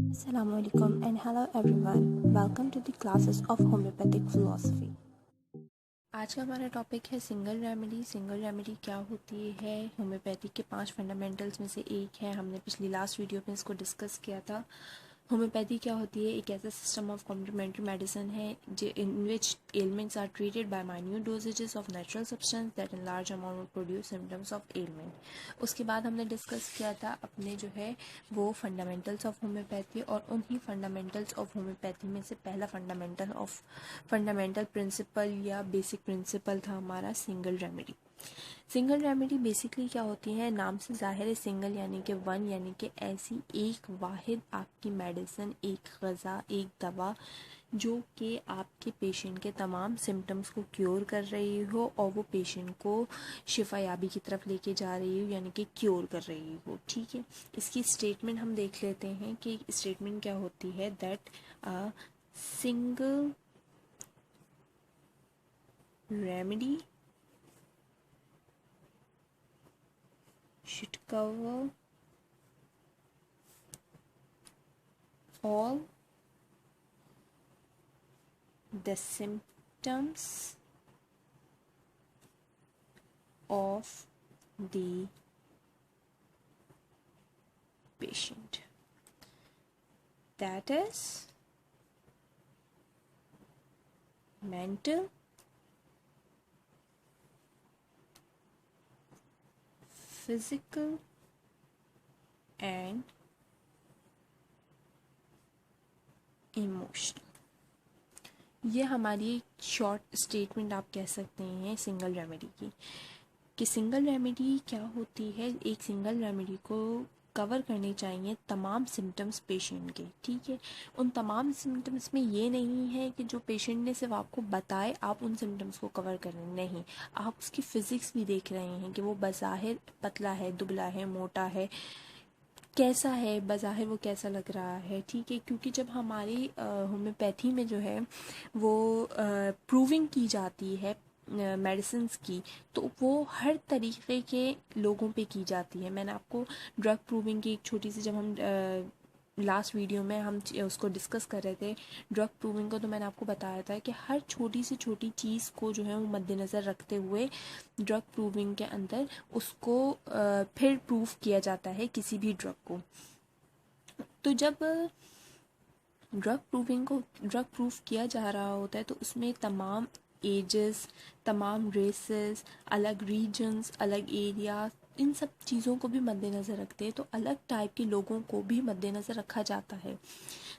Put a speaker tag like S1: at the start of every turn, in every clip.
S1: Assalamualaikum and hello everyone. Welcome to the classes of homeopathic philosophy. आज का हमारा topic है सिंगल रेमेडी। सिंगल रेमेडी क्या होती है? होम्योपैथी के 5 फंडामेंटल्स में से एक है। हमने पिछली लास्ट वीडियो में इसको डिस्कस किया था। होम्योपैथी क्या होती है? एक ऐसा सिस्टम ऑफ कॉम्प्लीमेंट्री मेडिसिन है in which elements are treated by minute dosages of natural substance that in large amount produce symptoms of element. उसके बाद हमने डिस्कस किया था अपने जो है वो फंडामेंटल्स ऑफ होम्योपैथी, और उन्हीं फंडामेंटल्स ऑफ होम्योपैथी में से पहला फंडामेंटल प्रिंसिपल या बेसिक प्रिंसिपल था हमारा single remedy. Single remedy basically क्या होती है? नाम से जाहिर है, सिंगल यानी कि वन, यानी कि ऐसी एक वाहिद आपकी मेडिसिन, एक ग़ज़ा, एक दवा जो कि आपके पेशेंट के तमाम सिम्टम्स को क्योर कर रही हो और वो पेशेंट को शिफायाबी की तरफ लेके जा रही हो, यानी कि क्योर कर रही हो। ठीक है, इसकी स्टेटमेंट हम देख लेते हैं कि स्टेटमेंट क्या होती है। That single remedy should cover all the symptoms of the patient. That is mental, physical and emotional. ये हमारी एक शॉर्ट स्टेटमेंट आप कह सकते हैं सिंगल रेमेडी की, कि सिंगल रेमेडी क्या होती है। एक सिंगल रेमेडी को कवर करने चाहिए तमाम सिम्टम्स पेशेंट के। ठीक है, उन तमाम सिम्टम्स में ये नहीं है कि जो पेशेंट ने सिर्फ आपको बताए आप उन सिम्टम्स को कवर करें, नहीं, आप उसकी फ़िज़िक्स भी देख रहे हैं कि वो बज़ाहिर पतला है, दुबला है, मोटा है, कैसा है, बज़ाहिर वो कैसा लग रहा है। ठीक है, क्योंकि जब हमारी होम्योपैथी में जो है वो प्रूविंग की जाती है मेडिसिन्स की, तो वो हर तरीके के लोगों पे की जाती है। मैंने आपको ड्रग प्रूविंग की एक छोटी सी, जब हम लास्ट वीडियो में हम उसको डिस्कस कर रहे थे ड्रग प्रूविंग को, तो मैंने आपको बताया था कि हर छोटी से छोटी चीज़ को जो है वो मद्देनज़र रखते हुए ड्रग प्रूविंग के अंदर उसको फिर प्रूफ किया जाता है किसी भी ड्रग को। तो जब ड्रग प्रूफ किया जा रहा होता है तो उसमें तमाम एजेस, तमाम रेसेस, अलग रीजन्स, अलग एरिया, इन सब चीज़ों को भी मद्देनज़र रखते हैं, तो अलग टाइप के लोगों को भी मद्देनज़र रखा जाता है।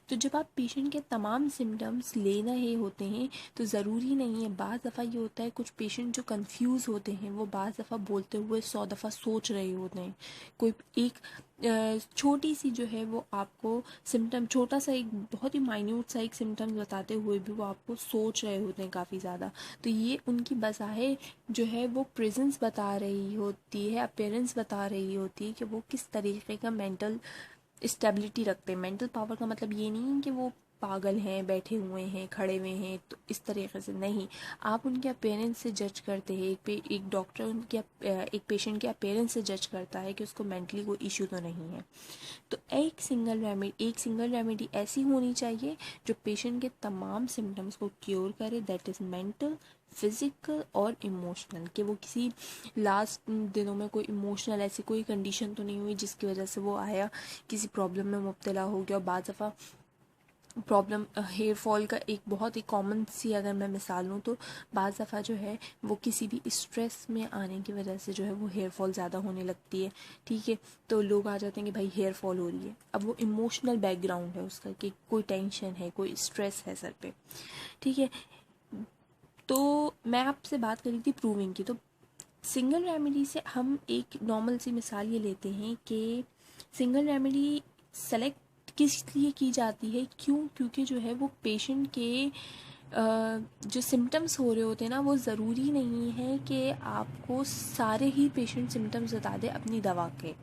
S1: तो जब आप पेशेंट के तमाम सिम्टम्स ले रहे होते हैं तो ज़रूरी नहीं है, बाज़ दफ़ा ये होता है कुछ पेशेंट जो कंफ्यूज होते हैं वो बाज़ दफ़ा बोलते हुए 100 दफ़ा सोच रहे होते हैं। कोई एक छोटी सी जो है वो आपको सिम्टम, छोटा सा एक बहुत ही माइन्यूट सा एक सिम्टम बताते हुए भी वो आपको सोच रहे होते हैं काफ़ी ज़्यादा। तो ये उनकी बज़ाहिर जो है वो प्रेजेंस बता रही होती है, अपीयरेंस बता रही होती है कि वो किस तरीके का मेंटल स्टेबिलिटी रखते हैं। मेंटल पावर का मतलब ये नहीं है कि वो पागल हैं, बैठे हुए हैं, खड़े हुए हैं, तो इस तरीके से नहीं। आप उनके अपीयरेंस से जज करते हैं। एक डॉक्टर उनके एक पेशेंट के अपीयरेंस से जज करता है कि उसको मेंटली कोई इशू तो नहीं है। तो एक सिंगल रेमेडी ऐसी होनी चाहिए जो पेशेंट के तमाम सिम्टम्स को क्योर करे। दैट इज़ मेंटल, फिज़िकल और इमोशनल। कि वो किसी लास्ट दिनों में कोई इमोशनल ऐसी कोई कंडीशन तो नहीं हुई जिसकी वजह से वो आया किसी प्रॉब्लम में मुब्तला हो गया। और बाज़ दफ़ा प्रॉब्लम हेयर फॉल का एक बहुत ही कॉमन सी अगर मैं मिसाल लूँ तो बाज़ दफ़ा जो है वो किसी भी स्ट्रेस में आने की वजह से जो है वो हेयर फॉल ज़्यादा होने लगती है। ठीक है, तो लोग आ जाते हैं कि भाई हेयर फॉल हो रही है। अब वो इमोशनल बैकग्राउंड है उसका कि कोई टेंशन है, कोई स्ट्रेस है सर पे। ठीक है, तो मैं आपसे बात करी थी प्रूविंग की। तो सिंगल रेमेडी से हम एक नॉर्मल सी मिसाल ये लेते हैं कि सिंगल रेमेडी सेलेक्ट किस लिए की जाती है, क्यों? क्योंकि जो है वो पेशेंट के जो सिम्टम्स हो रहे होते हैं ना, वो ज़रूरी नहीं है कि आपको सारे ही पेशेंट सिम्टम्स बता दे अपनी दवा के।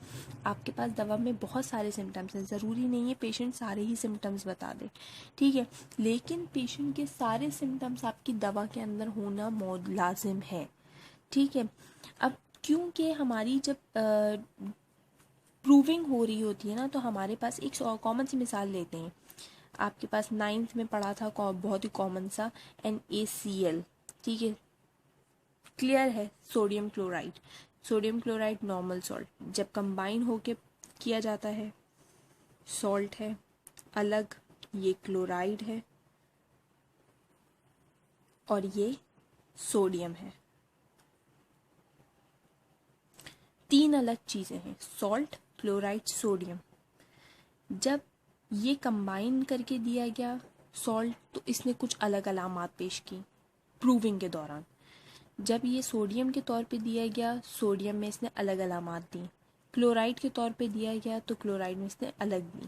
S1: आपके पास दवा में बहुत सारे सिम्टम्स हैं, ज़रूरी नहीं है पेशेंट सारे ही सिम्टम्स बता दे। ठीक है, लेकिन पेशेंट के सारे सिम्टम्स आपकी दवा के अंदर होना मौद लाजिम है। ठीक है, अब क्योंकि हमारी जब प्रूविंग हो रही होती है ना, तो हमारे पास एक कॉमन सी मिसाल लेते हैं। आपके पास 9th में पढ़ा था बहुत ही कॉमन सा NaCl, ठीक है, क्लियर है, sodium chloride. Sodium chloride normal salt, जब कंबाइन होके किया जाता है सॉल्ट है, अलग ये क्लोराइड है और ये सोडियम है। तीन अलग चीज़ें हैं, सॉल्ट, क्लोराइड, सोडियम। जब ये कंबाइन करके दिया गया सॉल्ट, तो इसने कुछ अलग अलामात पेश की प्रूविंग के दौरान। जब ये सोडियम के तौर पे दिया गया, सोडियम में इसने अलग अलामात दी। क्लोराइड के तौर पे दिया गया तो क्लोराइड में इसने अलग दी।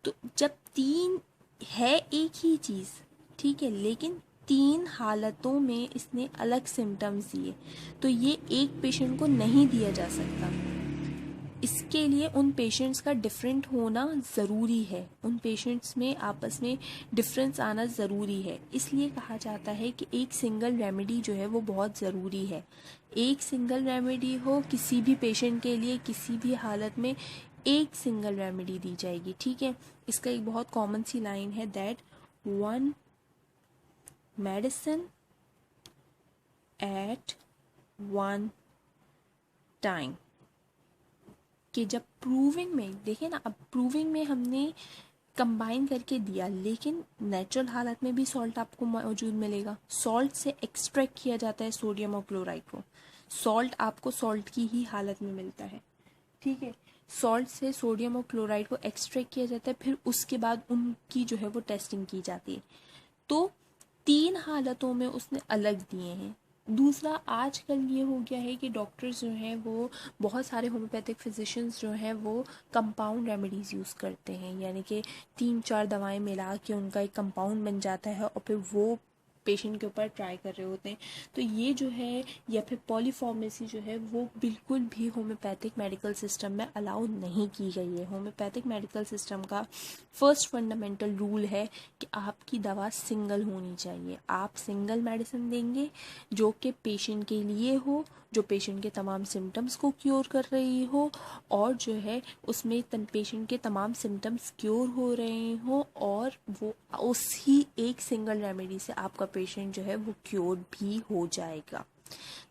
S1: तो जब तीन है एक ही चीज़, ठीक है, लेकिन तीन हालतों में इसने अलग सिम्टम्स दिए, तो ये एक पेशेंट को नहीं दिया जा सकता। इसके लिए उन पेशेंट्स का डिफरेंट होना ज़रूरी है, उन पेशेंट्स में आपस में डिफरेंस आना ज़रूरी है। इसलिए कहा जाता है कि एक सिंगल रेमेडी जो है वो बहुत ज़रूरी है। एक सिंगल रेमेडी हो किसी भी पेशेंट के लिए, किसी भी हालत में एक सिंगल रेमेडी दी जाएगी, ठीक है। इसका एक बहुत कॉमन सी लाइन है, that one medicine eight one time. कि जब प्रूविंग में देखिए ना, अब प्रूविंग में हमने कंबाइन करके दिया, लेकिन नेचुरल हालत में भी सॉल्ट आपको मौजूद मिलेगा। सॉल्ट से एक्सट्रैक्ट किया जाता है सोडियम और क्लोराइड को। सॉल्ट आपको सॉल्ट की ही हालत में मिलता है, ठीक है। सॉल्ट से सोडियम और क्लोराइड को एक्सट्रैक्ट किया जाता है, फिर उसके बाद उनकी जो है वो टेस्टिंग की जाती है। तो तीन हालतों में उसने अलग दिए हैं। दूसरा, आजकल ये हो गया है कि डॉक्टर्स जो हैं वो, बहुत सारे होम्योपैथिक फिजिशियंस जो हैं वो कंपाउंड रेमेडीज़ यूज़ करते हैं, यानी कि 3-4 दवाएं मिला के उनका एक कंपाउंड बन जाता है और फिर वो पेशेंट के ऊपर ट्राई कर रहे होते हैं। तो ये जो है, या फिर पॉलीफार्मेसी जो है, वो बिल्कुल भी होम्योपैथिक मेडिकल सिस्टम में अलाउ नहीं की गई है। होम्योपैथिक मेडिकल सिस्टम का फर्स्ट फंडामेंटल रूल है कि आपकी दवा सिंगल होनी चाहिए। आप सिंगल मेडिसिन देंगे जो कि पेशेंट के लिए हो, जो पेशेंट के तमाम सिम्टम्स को क्योर कर रही हो, और जो है उसमें पेशेंट के तमाम सिम्टम्स क्योर हो रहे हो, और वो उसी एक सिंगल रेमेडी से आपका पेशेंट जो है वो क्योर भी हो जाएगा।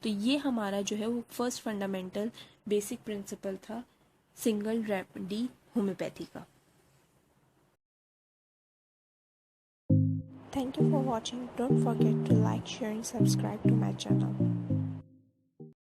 S1: तो ये हमारा जो है वो फर्स्ट फंडामेंटल बेसिक प्रिंसिपल था सिंगल रेमेडी होम्योपैथी का। Thank you for watching. Don't forget to like, share and subscribe to my channel.